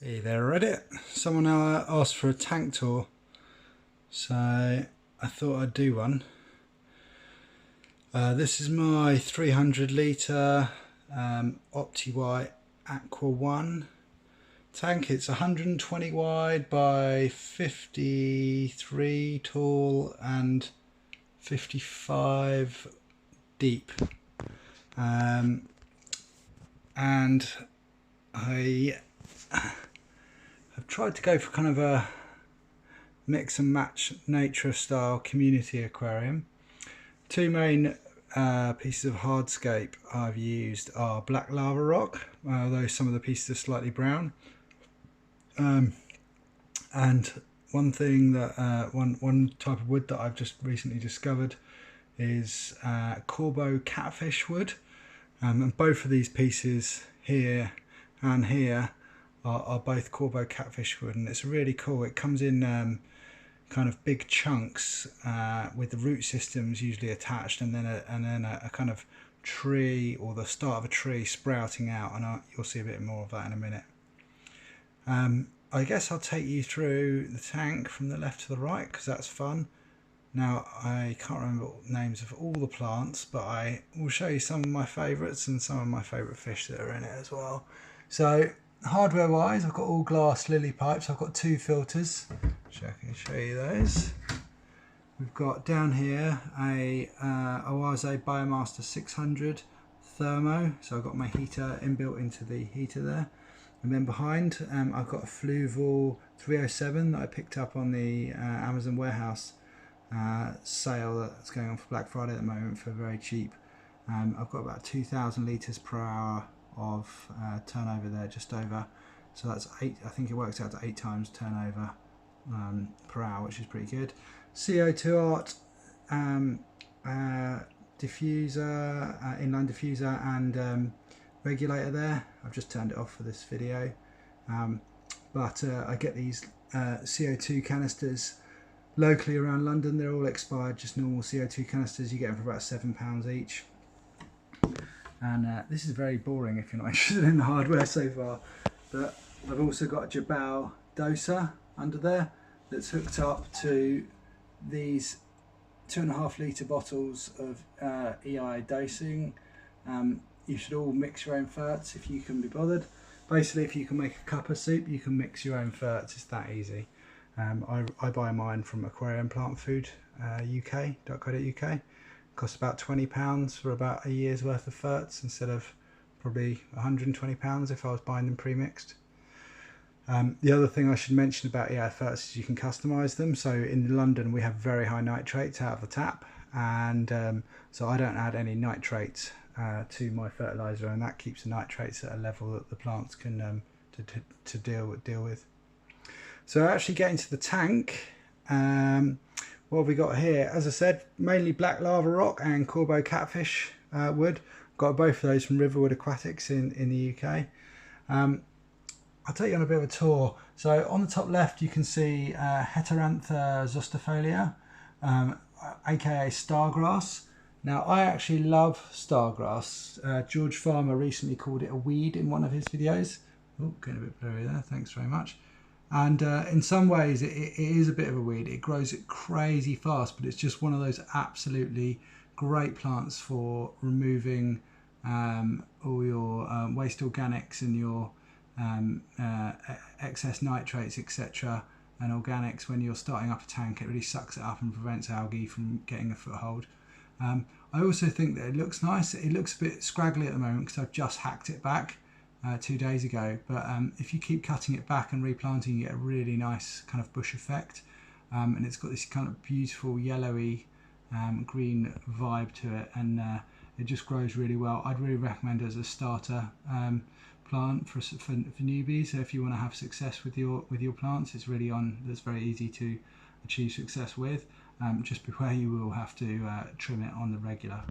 Hey there Reddit, someone asked for a tank tour, so I thought I'd do one. This is my 300 litre OptiWhite Aqua 1 tank. It's 120 wide by 53 tall and 55 deep, and I've tried to go for kind of a mix and match nature style community aquarium. Two main pieces of hardscape I've used are black lava rock, although some of the pieces are slightly brown. And one thing that one type of wood that I've just recently discovered is Corbo catfish wood, and both of these pieces here and here are both Corbo catfish wood, and it's really cool. It comes in kind of big chunks with the root systems usually attached, and then a kind of tree or the start of a tree sprouting out, and you'll see a bit more of that in a minute. I guess I'll take you through the tank from the left to the right because that's fun. Now, I can't remember the names of all the plants, but I will show you some of my favourites and some of my favourite fish that are in it as well. So, hardware wise, I've got all glass lily pipes. I've got two filters, which I can show you those. We've got down here a Oase Biomaster 600 thermo, so I've got my heater inbuilt into the heater there. And then behind I've got a Fluval 307 that I picked up on the Amazon warehouse sale that's going on for Black Friday at the moment for very cheap. I've got about 2,000 litres per hour of turnover there, just over, so that's 8, I think it works out to 8 times turnover per hour, which is pretty good. CO2 Art diffuser, inline diffuser and regulator there. I've just turned it off for this video, but I get these CO2 canisters locally around London. They're all expired, just normal CO2 canisters. You get them for about £7 each. And this is very boring if you're not interested in the hardware so far, but I've also got a Jabal doser under there that's hooked up to these 2.5 litre bottles of EI dosing. You should all mix your own ferts if you can be bothered. Basically, if you can make a cup of soup, you can mix your own ferts. It's that easy. I buy mine from Aquarium Plant Food UK.co.uk. Costs about £20 for about a year's worth of ferts instead of probably £120 if I was buying them pre-mixed. The other thing I should mention about EI ferts is you can customise them. So in London we have very high nitrates out of the tap, and so I don't add any nitrates to my fertiliser, and that keeps the nitrates at a level that the plants can to deal with. So actually getting to the tank, what have we got here? As I said, mainly black lava rock and Corbo catfish wood. Got both of those from Riverwood Aquatics in the UK. I'll take you on a bit of a tour. So on the top left you can see Heterantha zostifolia, aka stargrass. Now I actually love stargrass. George Farmer recently called it a weed in one of his videos. Oh, getting a bit blurry there, thanks very much. And in some ways it is a bit of a weed. It grows crazy fast, but it's just one of those absolutely great plants for removing all your waste organics and your excess nitrates, etc., and organics. When you're starting up a tank, it really sucks it up and prevents algae from getting a foothold. I also think that it looks nice. It looks a bit scraggly at the moment because I've just hacked it back 2 days ago, but if you keep cutting it back and replanting, you get a really nice kind of bush effect, and it's got this kind of beautiful yellowy green vibe to it, and it just grows really well. I'd really recommend it as a starter plant for newbies. So if you want to have success with your plants, it's really that's very easy to achieve success with. Just beware, you will have to trim it on the regular.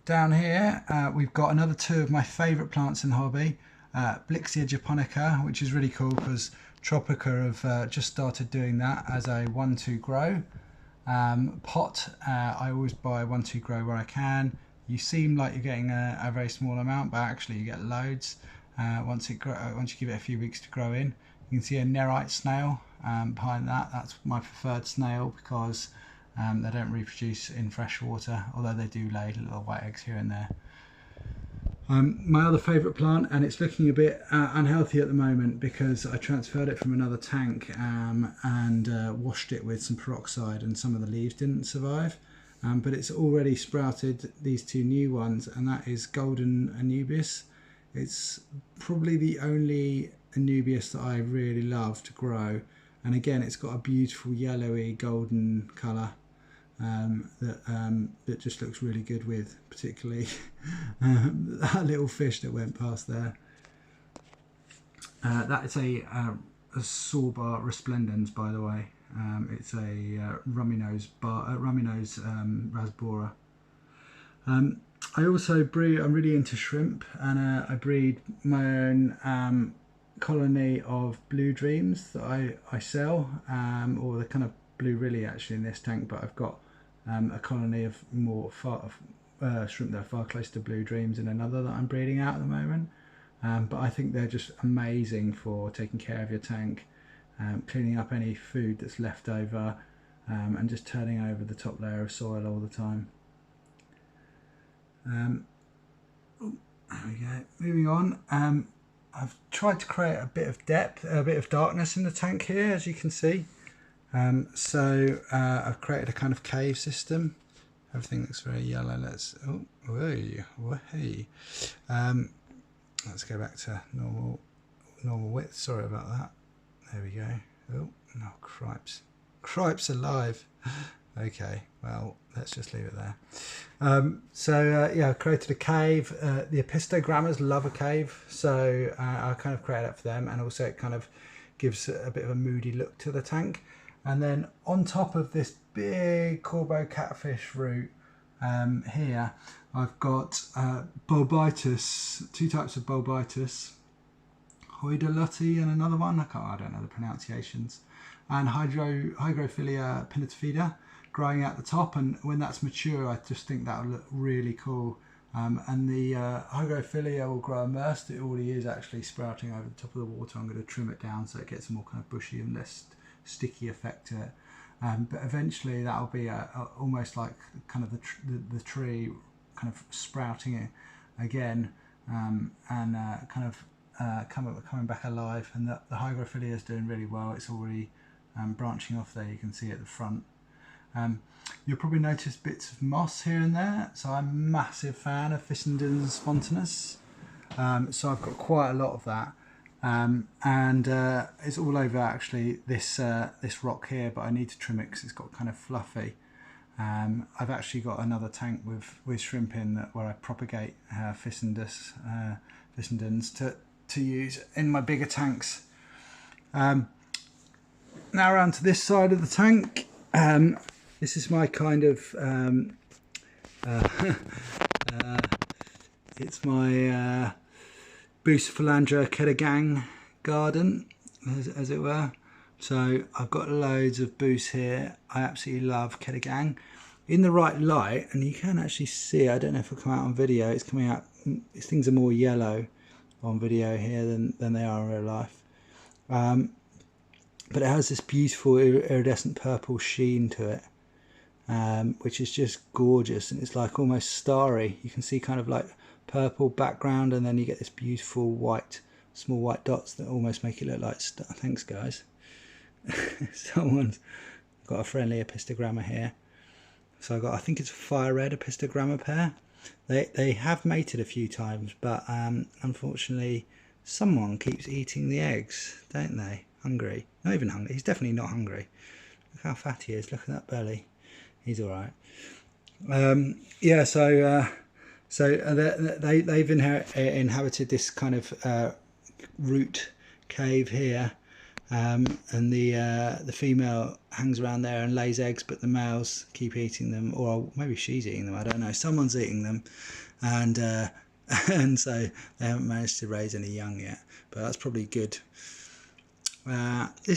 Down here we've got another two of my favourite plants in the hobby, Blixia japonica, which is really cool because Tropica have just started doing that as a 1-2 grow pot. I always buy 1-2 grow where I can. You seem like you're getting a very small amount, but actually you get loads. once you give it a few weeks to grow in. You can see a nerite snail behind that. That's my preferred snail because they don't reproduce in fresh water, although they do lay little white eggs here and there. My other favourite plant, and it's looking a bit unhealthy at the moment because I transferred it from another tank and washed it with some peroxide, and some of the leaves didn't survive. But it's already sprouted these two new ones, and that is Golden Anubias. It's probably the only Anubias that I really love to grow, and again it's got a beautiful yellowy golden colour that just looks really good with particularly that little fish that went past there. That is a Sorba resplendens, by the way. It's a rummy nose rasbora. I also breed, I'm really into shrimp, and I breed my own colony of blue dreams that I sell, or the kind of blue really actually in this tank, but I've got a colony of more shrimp that are far closer to blue dreams in another that I'm breeding out at the moment. But I think they're just amazing for taking care of your tank, cleaning up any food that's left over, and just turning over the top layer of soil all the time. There we go. Moving on. I've tried to create a bit of depth, a bit of darkness in the tank here, as you can see. So I've created a kind of cave system. Everything looks very yellow. Let's let's go back to normal width. Sorry about that. There we go. Oh no, cripes alive. Okay, well, let's just leave it there. Yeah, I created a cave. The Apistogrammers love a cave, so I kind of created that for them, and also it kind of gives a bit of a moody look to the tank. And then on top of this big Corbo catfish root here, I've got Bulbitis, two types of Bulbitis, Hoidoluti and another one, I don't know the pronunciations, and Hygrophila pinnatifida growing out the top, and when that's mature I just think that will look really cool. And the Hygrophila will grow immersed. It already is actually sprouting over the top of the water. I'm going to trim it down so it gets a more kind of bushy and less sticky effect to it. But eventually that'll be almost like kind of the tree kind of sprouting again, and kind of coming back alive. And the Hygrophila is doing really well. It's already branching off there. You can see at the front. You'll probably notice bits of moss here and there. So I'm a massive fan of Fissenden spontaneus. So I've got quite a lot of that. And it's all over actually this rock here, but I need to trim it because it's got kind of fluffy. I've actually got another tank with shrimp in where I propagate Fissendens to use in my bigger tanks. Now around to this side of the tank. This is my kind of it's my Bucephalandra Kedagang garden, as it were. So I've got loads of Bus here. I absolutely love Kedagang. In the right light, and you can actually see, I don't know if it'll come out on video, it's coming out, these things are more yellow on video here than they are in real life. But it has this beautiful iridescent purple sheen to it, which is just gorgeous, and it's like almost starry. You can see kind of like purple background, and then you get this beautiful white, small white dots that almost make it look like thanks guys. Someone's got a friendly Apistogramma here. So I think it's a fire red Apistogramma pair. They have mated a few times, but unfortunately someone keeps eating the eggs, don't they? Hungry. Not even hungry. He's definitely not hungry. Look how fat he is. Look at that belly. He's all right. Yeah. So they've inhabited this kind of root cave here, and the female hangs around there and lays eggs, but the males keep eating them, or maybe she's eating them. I don't know. Someone's eating them, and so they haven't managed to raise any young yet. But that's probably good. This is